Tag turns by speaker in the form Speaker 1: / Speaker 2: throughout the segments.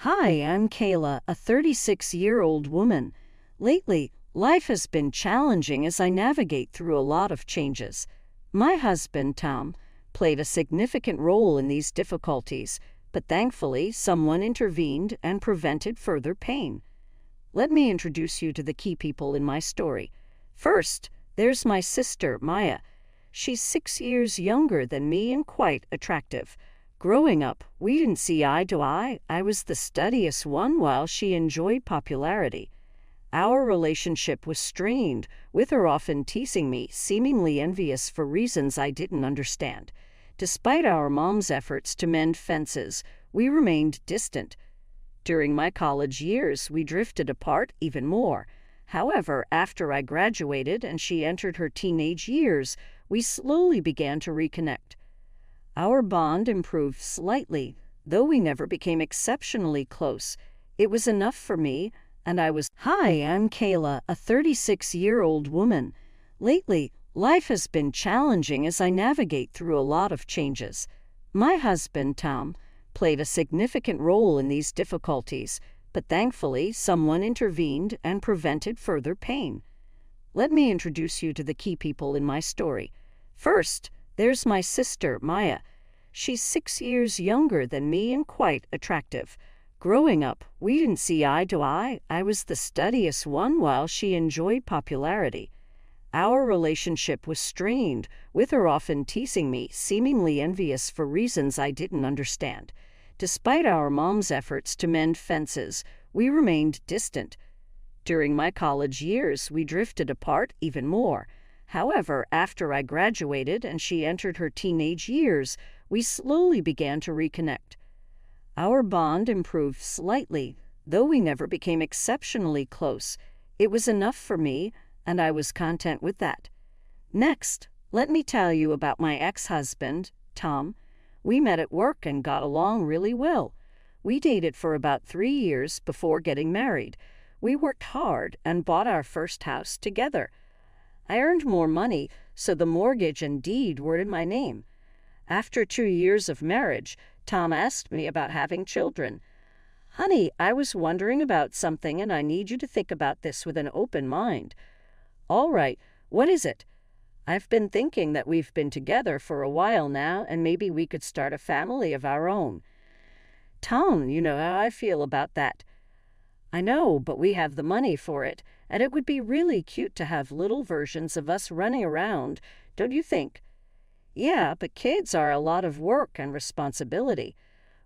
Speaker 1: Hi, I'm Kayla, a 36-year-old woman. Lately, life has been challenging as I navigate through a lot of changes. My husband, Tom, played a significant role in these difficulties, but thankfully, someone intervened and prevented further pain. Let me introduce you to the key people in my story. First, there's my sister, Maya. She's 6 years younger than me and quite attractive. Growing up, we didn't see eye to eye. I was the studious one while she enjoyed popularity. Our relationship was strained, with her often teasing me, seemingly envious for reasons I didn't understand. Despite our mom's efforts to mend fences, we remained distant. During my college years, we drifted apart even more. However, after I graduated and she entered her teenage years, we slowly began to reconnect. Our bond improved slightly, though we never became exceptionally close. It was enough for me, and I was... Hi, I'm Kayla, a 36-year-old woman. Lately, life has been challenging as I navigate through a lot of changes. My husband, Tom, played a significant role in these difficulties, but thankfully, someone intervened and prevented further pain. Let me introduce you to the key people in my story. First, there's my sister, Maya. She's 6 years younger than me and quite attractive. Growing up, we didn't see eye to eye. I was the studious one while she enjoyed popularity. Our relationship was strained, with her often teasing me, seemingly envious for reasons I didn't understand. Despite our mom's efforts to mend fences, we remained distant. During my college years, we drifted apart even more. However, after I graduated and she entered her teenage years, we slowly began to reconnect. Our bond improved slightly, though we never became exceptionally close. It was enough for me, and I was content with that. Next, let me tell you about my ex-husband, Tom. We met at work and got along really well. We dated for about 3 years before getting married. We worked hard and bought our first house together. I earned more money, so the mortgage and deed were in my name. After 2 years of marriage, Tom asked me about having children. Honey, I was wondering about something and I need you to think about this with an open mind. All right, what is it? I've been thinking that we've been together for a while now and maybe we could start a family of our own. Tom, you know how I feel about that. I know, but we have the money for it, and it would be really cute to have little versions of us running around, don't you think? Yeah, but kids are a lot of work and responsibility.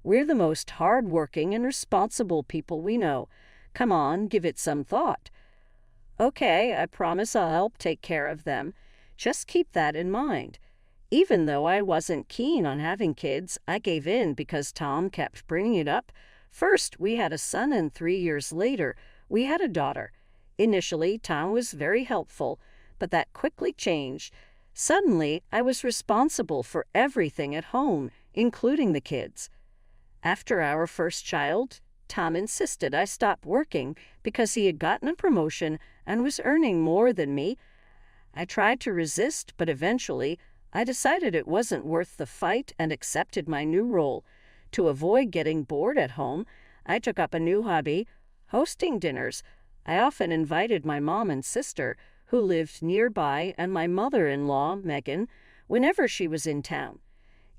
Speaker 1: We're the most hard-working and responsible people we know. Come on, give it some thought. Okay, I promise I'll help take care of them. Just keep that in mind. Even though I wasn't keen on having kids, I gave in because Tom kept bringing it up. First, we had a son, and 3 years later, we had a daughter. Initially, Tom was very helpful, but that quickly changed. Suddenly, I was responsible for everything at home, including the kids. After our first child, Tom insisted I stop working because he had gotten a promotion and was earning more than me. I tried to resist, but eventually, I decided it wasn't worth the fight and accepted my new role. To avoid getting bored at home, I took up a new hobby, hosting dinners. I often invited my mom and sister, who lived nearby, and my mother-in-law, Megan, whenever she was in town.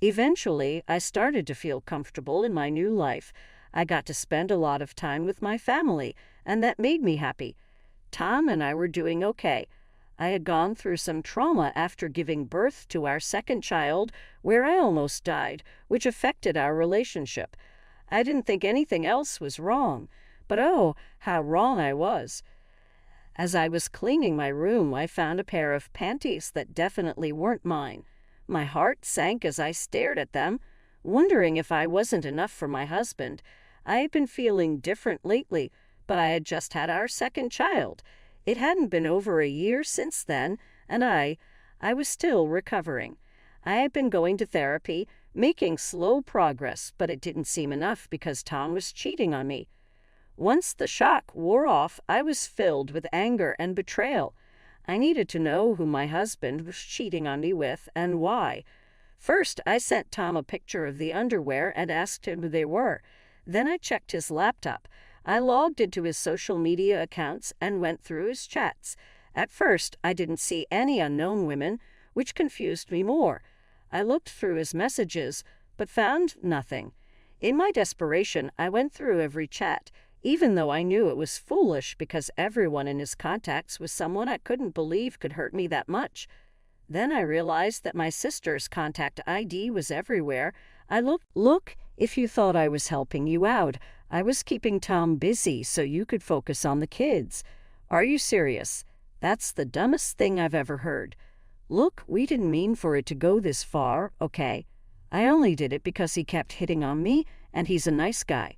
Speaker 1: Eventually, I started to feel comfortable in my new life. I got to spend a lot of time with my family, and that made me happy. Tom and I were doing okay. I had gone through some trauma after giving birth to our second child, where I almost died, which affected our relationship. I didn't think anything else was wrong, but oh, how wrong I was. As I was cleaning my room, I found a pair of panties that definitely weren't mine. My heart sank as I stared at them, wondering if I wasn't enough for my husband. I had been feeling different lately, but I had just had our second child. It hadn't been over a year since then, and I was still recovering. I had been going to therapy, making slow progress, but it didn't seem enough because Tom was cheating on me. Once the shock wore off, I was filled with anger and betrayal. I needed to know who my husband was cheating on me with and why. First, I sent Tom a picture of the underwear and asked him who they were. Then I checked his laptop. I logged into his social media accounts and went through his chats. At first, I didn't see any unknown women, which confused me more. I looked through his messages, but found nothing. In my desperation, I went through every chat, even though I knew it was foolish because everyone in his contacts was someone I couldn't believe could hurt me that much. Then I realized that my sister's contact ID was everywhere. Look, if you thought I was helping you out, I was keeping Tom busy so you could focus on the kids. Are you serious? That's the dumbest thing I've ever heard. Look, we didn't mean for it to go this far, okay? I only did it because he kept hitting on me, and he's a nice guy.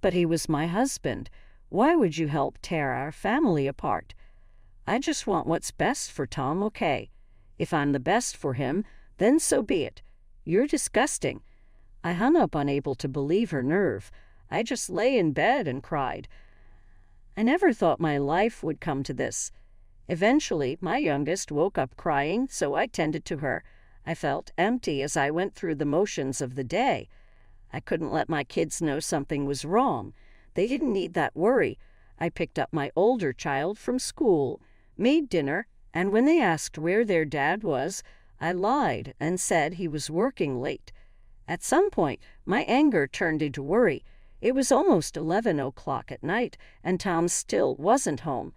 Speaker 1: But he was my husband. Why would you help tear our family apart? I just want what's best for Tom, okay? If I'm the best for him, then so be it. You're disgusting. I hung up, unable to believe her nerve. I just lay in bed and cried. I never thought my life would come to this. Eventually, my youngest woke up crying, so I tended to her. I felt empty as I went through the motions of the day. I couldn't let my kids know something was wrong. They didn't need that worry. I picked up my older child from school, made dinner, and when they asked where their dad was, I lied and said he was working late. At some point, my anger turned into worry. It was almost 11 o'clock at night, and Tom still wasn't home.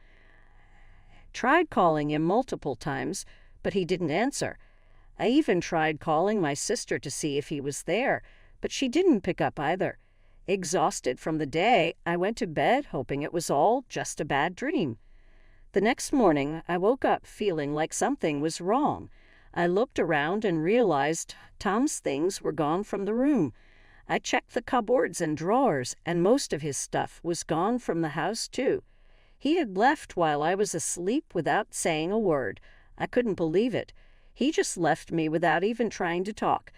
Speaker 1: Tried calling him multiple times, but he didn't answer. I even tried calling my sister to see if he was there, but she didn't pick up either. Exhausted from the day, I went to bed hoping it was all just a bad dream. The next morning, I woke up feeling like something was wrong. I looked around and realized Tom's things were gone from the room. I checked the cupboards and drawers, and most of his stuff was gone from the house, too. He had left while I was asleep without saying a word. I couldn't believe it. He just left me without even trying to talk.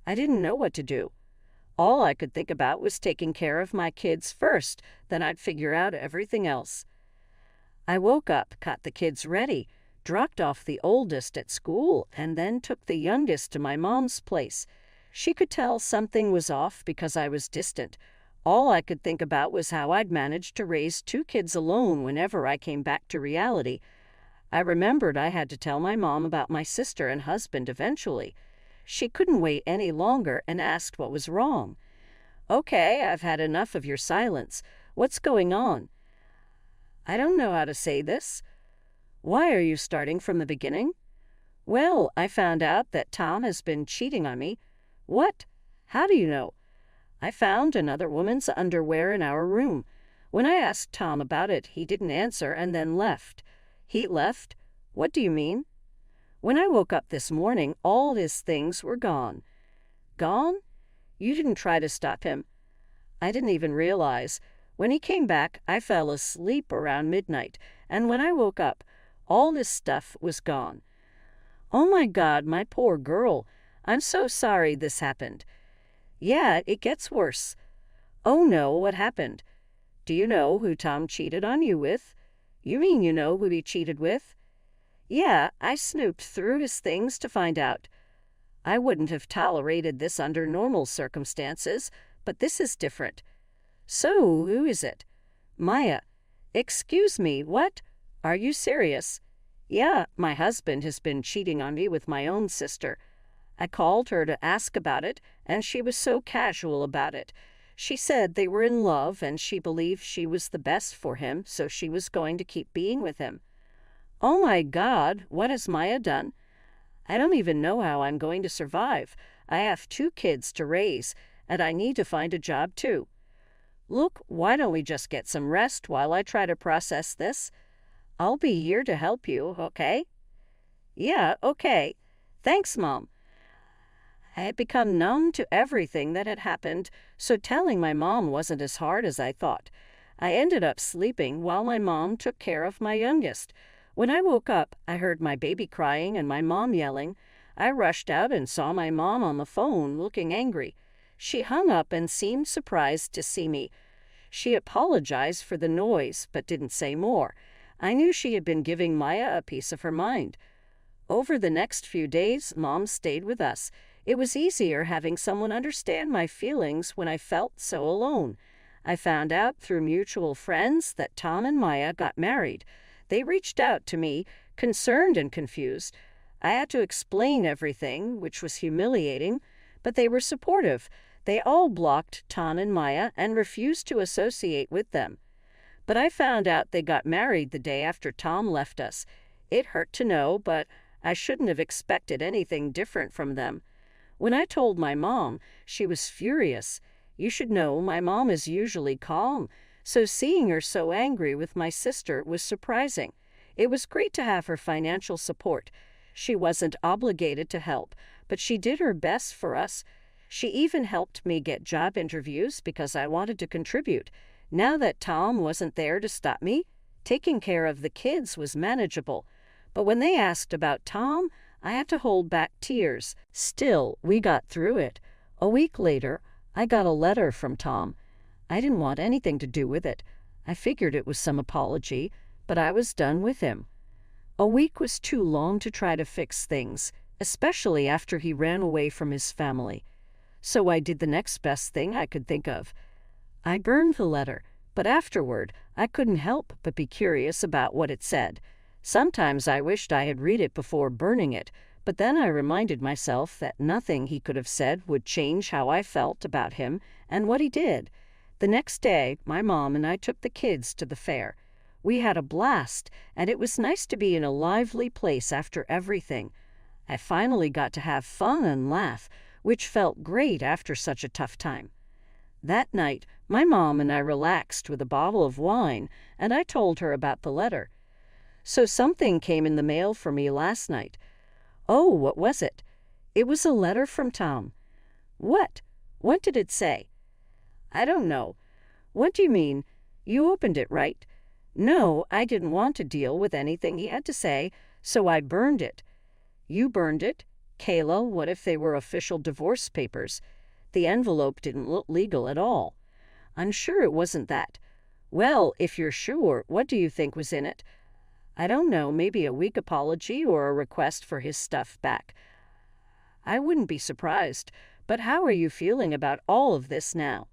Speaker 1: I didn't know what to do. All I could think about was taking care of my kids first, then I'd figure out everything else. I woke up, got the kids ready, dropped off the oldest at school, and then took the youngest to my mom's place. She could tell something was off because I was distant. All I could think about was how I'd managed to raise 2 kids alone whenever I came back to reality. I remembered I had to tell my mom about my sister and husband eventually. She couldn't wait any longer and asked what was wrong. Okay, I've had enough of your silence. What's going on? I don't know how to say this. Why are you starting from the beginning? Well, I found out that Tom has been cheating on me. What? How do you know? I found another woman's underwear in our room. When I asked Tom about it, he didn't answer and then left. He left? What do you mean? When I woke up this morning, all his things were gone. Gone? You didn't try to stop him. I didn't even realize. When he came back, I fell asleep around midnight, and when I woke up, all his stuff was gone. Oh my God, my poor girl. I'm so sorry this happened. Yeah, it gets worse. Oh no, what happened? Do you know who Tom cheated on you with? You mean you know who he cheated with? Yeah, I snooped through his things to find out. I wouldn't have tolerated this under normal circumstances, but this is different. So, who is it? Maya. Excuse me, what? Are you serious? Yeah, my husband has been cheating on me with my own sister. I called her to ask about it, and she was so casual about it. She said they were in love, and she believed she was the best for him, so she was going to keep being with him. Oh my God, what has Maya done? I don't even know how I'm going to survive. I have 2 kids to raise, and I need to find a job too. Look, why don't we just get some rest while I try to process this? I'll be here to help you, okay? Yeah, okay. Thanks, Mom. I had become numb to everything that had happened, so telling my mom wasn't as hard as I thought. I ended up sleeping while my mom took care of my youngest. When I woke up, I heard my baby crying and my mom yelling. I rushed out and saw my mom on the phone looking angry. She hung up and seemed surprised to see me. She apologized for the noise, but didn't say more. I knew she had been giving Maya a piece of her mind. Over the next few days, Mom stayed with us. It was easier having someone understand my feelings when I felt so alone. I found out through mutual friends that Tom and Maya got married. They reached out to me, concerned and confused. I had to explain everything, which was humiliating, but they were supportive. They all blocked Tom and Maya and refused to associate with them. But I found out they got married the day after Tom left us. It hurt to know, but I shouldn't have expected anything different from them. When I told my mom, she was furious. You should know my mom is usually calm, so seeing her so angry with my sister was surprising. It was great to have her financial support. She wasn't obligated to help, but she did her best for us. She even helped me get job interviews because I wanted to contribute. Now that Tom wasn't there to stop me, taking care of the kids was manageable. But when they asked about Tom, I had to hold back tears. Still, we got through it. A week later, I got a letter from Tom. I didn't want anything to do with it. I figured it was some apology, but I was done with him. A week was too long to try to fix things, especially after he ran away from his family. So I did the next best thing I could think of. I burned the letter, but afterward, I couldn't help but be curious about what it said. Sometimes I wished I had read it before burning it, but then I reminded myself that nothing he could have said would change how I felt about him and what he did. The next day, my mom and I took the kids to the fair. We had a blast, and it was nice to be in a lively place after everything. I finally got to have fun and laugh, which felt great after such a tough time. That night, my mom and I relaxed with a bottle of wine, and I told her about the letter. So something came in the mail for me last night. Oh, what was it? It was a letter from Tom. What? What did it say? I don't know. What do you mean? You opened it, right? No, I didn't want to deal with anything he had to say, so I burned it. You burned it? Kayla, what if they were official divorce papers? The envelope didn't look legal at all. I'm sure it wasn't that. Well, if you're sure, what do you think was in it? I don't know, maybe a weak apology or a request for his stuff back. I wouldn't be surprised, but how are you feeling about all of this now?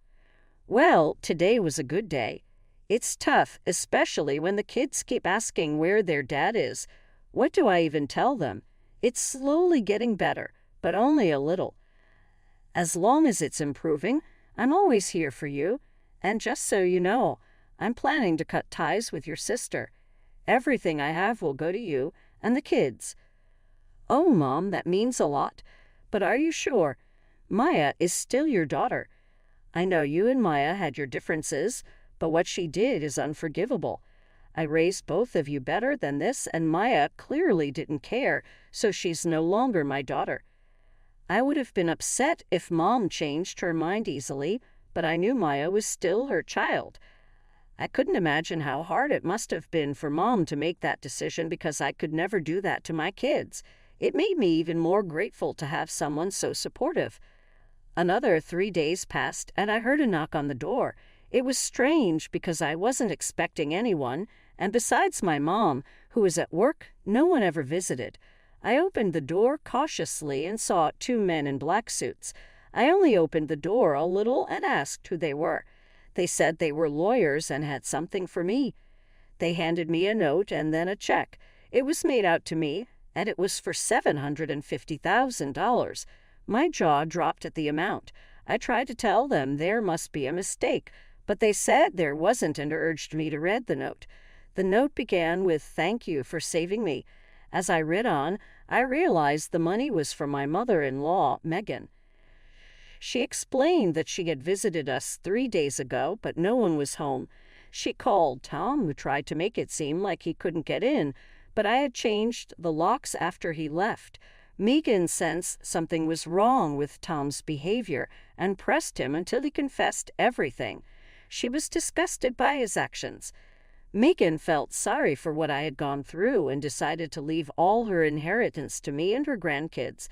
Speaker 1: Well, today was a good day. It's tough, especially when the kids keep asking where their dad is. What do I even tell them? It's slowly getting better, but only a little. As long as it's improving, I'm always here for you. And just so you know, I'm planning to cut ties with your sister. Everything I have will go to you and the kids. Oh, Mom, that means a lot. But are you sure? Maya is still your daughter. I know you and Maya had your differences, but what she did is unforgivable. I raised both of you better than this, and Maya clearly didn't care, so she's no longer my daughter. I would have been upset if Mom changed her mind easily, but I knew Maya was still her child. I couldn't imagine how hard it must have been for Mom to make that decision because I could never do that to my kids. It made me even more grateful to have someone so supportive. Another 3 days passed, and I heard a knock on the door. It was strange because I wasn't expecting anyone, and besides my mom, who was at work, no one ever visited. I opened the door cautiously and saw 2 men in black suits. I only opened the door a little and asked who they were. They said they were lawyers and had something for me. They handed me a note and then a check. It was made out to me, and it was for $750,000. My jaw dropped at the amount. I tried to tell them there must be a mistake, but they said there wasn't and urged me to read the note. The note began with, "Thank you for saving me." As I read on, I realized the money was from my mother-in-law, Megan. She explained that she had visited us 3 days ago, but no one was home. She called Tom, who tried to make it seem like he couldn't get in, but I had changed the locks after he left. Megan sensed something was wrong with Tom's behavior and pressed him until he confessed everything. She was disgusted by his actions. Megan felt sorry for what I had gone through and decided to leave all her inheritance to me and her grandkids.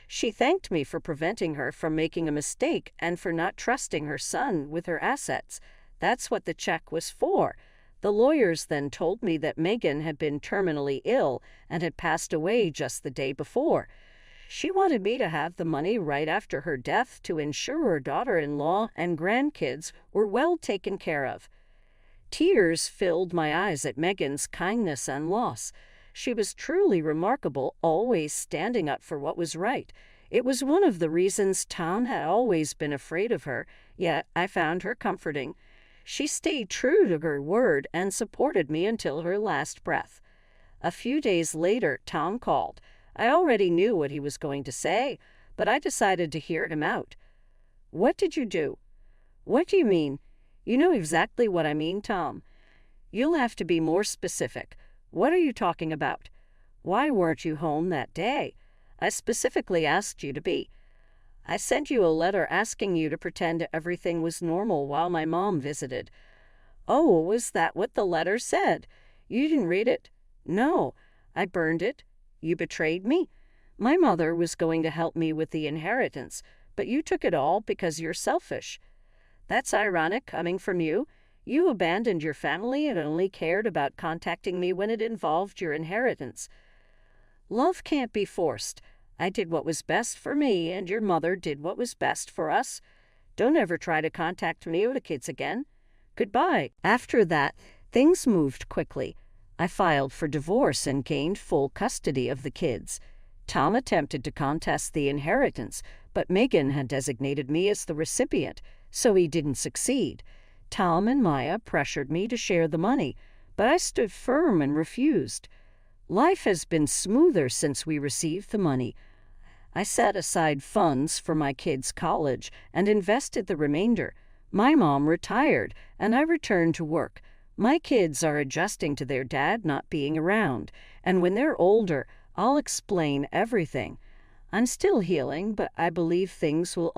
Speaker 1: She thanked me for preventing her from making a mistake and for not trusting her son with her assets. That's what the check was for. The lawyers then told me that Megan had been terminally ill and had passed away just the day before. She wanted me to have the money right after her death to ensure her daughter-in-law and grandkids were well taken care of. Tears filled my eyes at Megan's kindness and loss. She was truly remarkable, always standing up for what was right. It was one of the reasons Tom had always been afraid of her, yet I found her comforting. She stayed true to her word and supported me until her last breath. A few days later, Tom called. I already knew what he was going to say, but I decided to hear him out. "What did you do?" "What do you mean?" "You know exactly what I mean, Tom. You'll have to be more specific. What are you talking about?" "Why weren't you home that day? I specifically asked you to be. I sent you a letter asking you to pretend everything was normal while my mom visited." "Oh, was that what the letter said? You didn't read it?" "No, I burned it. You betrayed me. My mother was going to help me with the inheritance, but you took it all because you're selfish." "That's ironic coming from you. You abandoned your family and only cared about contacting me when it involved your inheritance." "Love can't be forced. I did what was best for me, and your mother did what was best for us. Don't ever try to contact me or the kids again. Goodbye." After that, things moved quickly. I filed for divorce and gained full custody of the kids. Tom attempted to contest the inheritance, but Megan had designated me as the recipient, so he didn't succeed. Tom and Maya pressured me to share the money, but I stood firm and refused. Life has been smoother since we received the money. I set aside funds for my kids' college and invested the remainder. My mom retired, and I returned to work. My kids are adjusting to their dad not being around, and when they're older, I'll explain everything. I'm still healing, but I believe things will